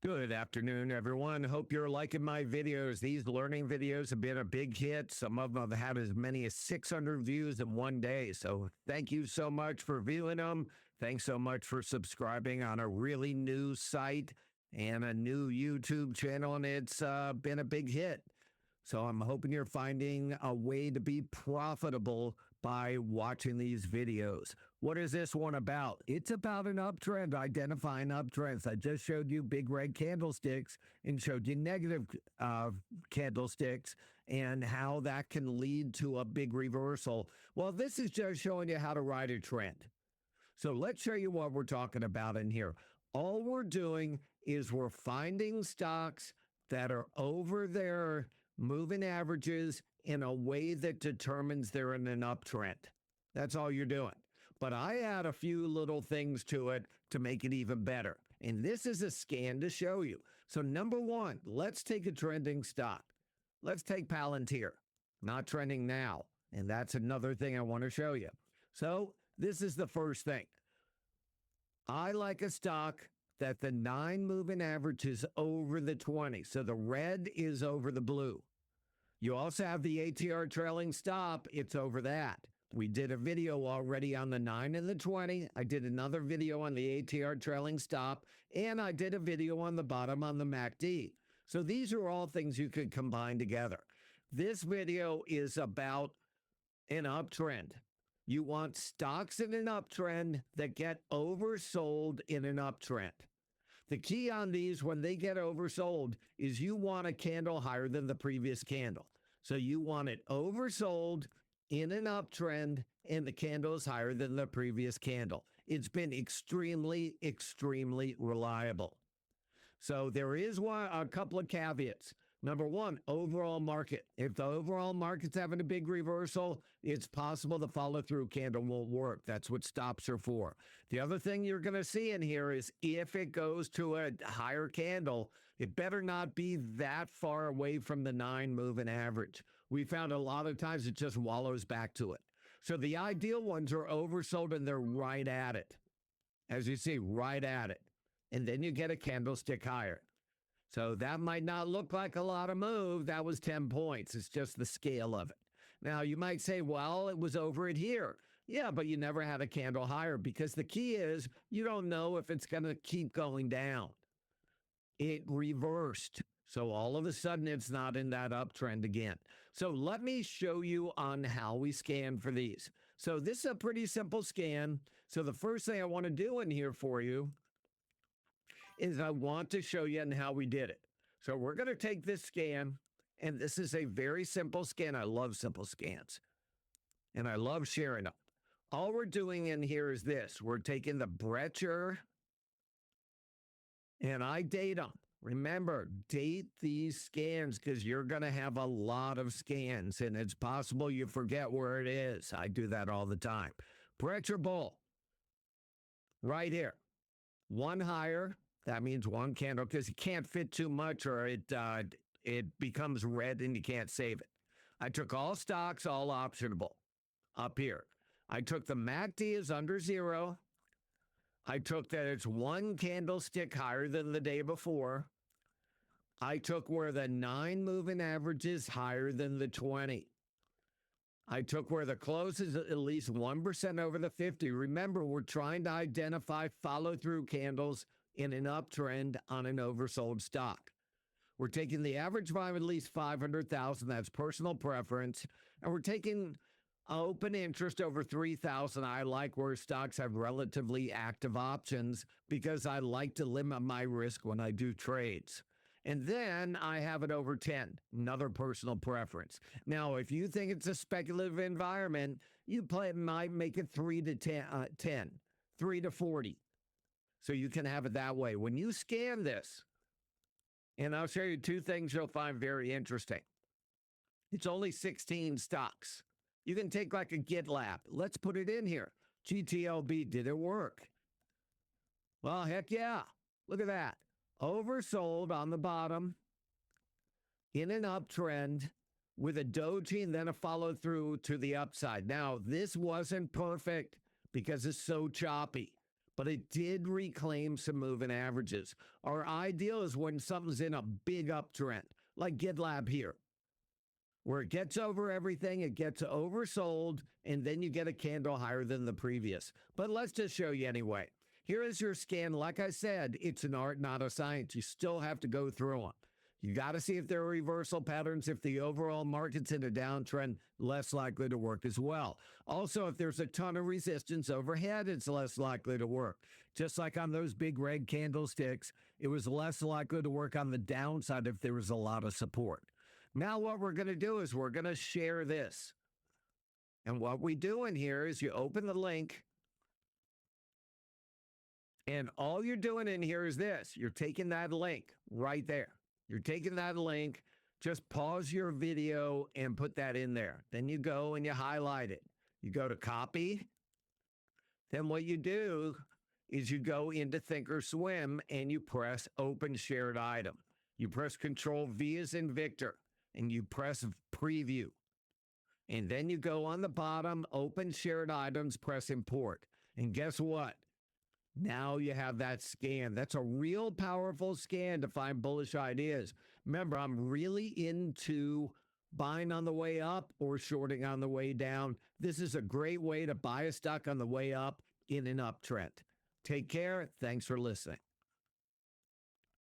Good afternoon, everyone. Hope you're liking my videos. These learning videos have been a big hit. Some of them have had as many as 600 views in one day. So thank you so much for viewing them. Thanks so much for subscribing on a really new site and a new YouTube channel. And it's been a big hit. So I'm hoping you're finding a way to be profitable by watching these videos. What is this one about? It's about an uptrend, identifying uptrends. I just showed you big red candlesticks and showed you negative candlesticks and how that can lead to a big reversal. Well, this is just showing you how to ride a trend. So let's show you what we're talking about in here. All we're doing is we're finding stocks that are over their moving averages in a way that determines they're in an uptrend. That's all you're doing. But I add a few little things to it to make it even better. And this is a scan to show you. So number one, let's take a trending stock. Let's take Palantir. Not trending now. And that's another thing I want to show you. So this is the first thing. I like a stock that the 9 moving average is over the 20. So the red is over the blue. You also have the ATR trailing stop. It's over that. We did a video already on the 9 and the 20. I did another video on the ATR trailing stop. And I did a video on the bottom on the MACD. So these are all things you could combine together. This video is about an uptrend. You want stocks in an uptrend that get oversold in an uptrend. The key on these, when they get oversold, is you want a candle higher than the previous candle. So you want it oversold in an uptrend, and the candle is higher than the previous candle. It's been extremely, extremely reliable. So there is a couple of caveats. Number one, overall market. If the overall market's having a big reversal, it's possible the follow-through candle won't work. That's what stops are for. The other thing you're going to see in here is if it goes to a higher candle, it better not be that far away from the 9 moving average. We found a lot of times it just wallows back to it. So the ideal ones are oversold and they're right at it. As you see, right at it. And then you get a candlestick higher. So that might not look like a lot of move. That was 10 points. It's just the scale of it. Now, you might say, well, it was over it here. Yeah, but you never had a candle higher because the key is you don't know if it's going to keep going down. It reversed. So all of a sudden, it's not in that uptrend again. So let me show you on how we scan for these. So this is a pretty simple scan. So the first thing I want to do in here for you is I want to show you how we did it. So we're going to take this scan, and this is a very simple scan. I love simple scans, and I love sharing them. All we're doing in here is this. We're taking the Brecher, and I date them. Remember, date these scans because you're going to have a lot of scans, and it's possible you forget where it is. I do that all the time. Brecher Bull, right here. One higher. That means one candle because you can't fit too much or it becomes red and you can't save it. I took all stocks, all optionable up here. I took the MACD is under 0. I took that it's one candlestick higher than the day before. I took where the 9 moving average is higher than the 20. I took where the close is at least 1% over the 50. Remember, we're trying to identify follow-through candles in an uptrend on an oversold stock. We're taking the average volume at least 500,000. That's personal preference. And we're taking open interest over 3,000. I like where stocks have relatively active options because I like to limit my risk when I do trades. And then I have it over 10, another personal preference. Now, if you think it's a speculative environment, you might make it 3 to 10, 3 to 40. So you can have it that way. When you scan this, and I'll show you 2 things you'll find very interesting. It's only 16 stocks. You can take like a GitLab. Let's put it in here. GTLB, did it work? Well, heck yeah. Look at that. Oversold on the bottom in an uptrend with a doji and then a follow through to the upside. Now, this wasn't perfect because it's so choppy. but it did reclaim some moving averages. Our ideal is when something's in a big uptrend, like GitLab here, where it gets over everything, it gets oversold, and then you get a candle higher than the previous. But let's just show you anyway. Here is your scan. Like I said, it's an art, not a science. You still have to go through them. You got to see if there are reversal patterns. If the overall market's in a downtrend, less likely to work as well. Also, if there's a ton of resistance overhead, it's less likely to work. Just like on those big red candlesticks, it was less likely to work on the downside if there was a lot of support. Now what we're going to do is we're going to share this. And what we do in here is you open the link, and all you're doing in here is this. You're taking that link right there. You're taking that link, just pause your video and put that in there. Then you go and you highlight it. You go to copy. Then what you do is you go into Thinkorswim and you press open shared item. You press Control V as in Victor and you press preview. And then you go on the bottom, open shared items, press import. And guess what? Now you have that scan. That's a real powerful scan to find bullish ideas. Remember, I'm really into buying on the way up or shorting on the way down. This is a great way to buy a stock on the way up in an uptrend. Take care. Thanks for listening.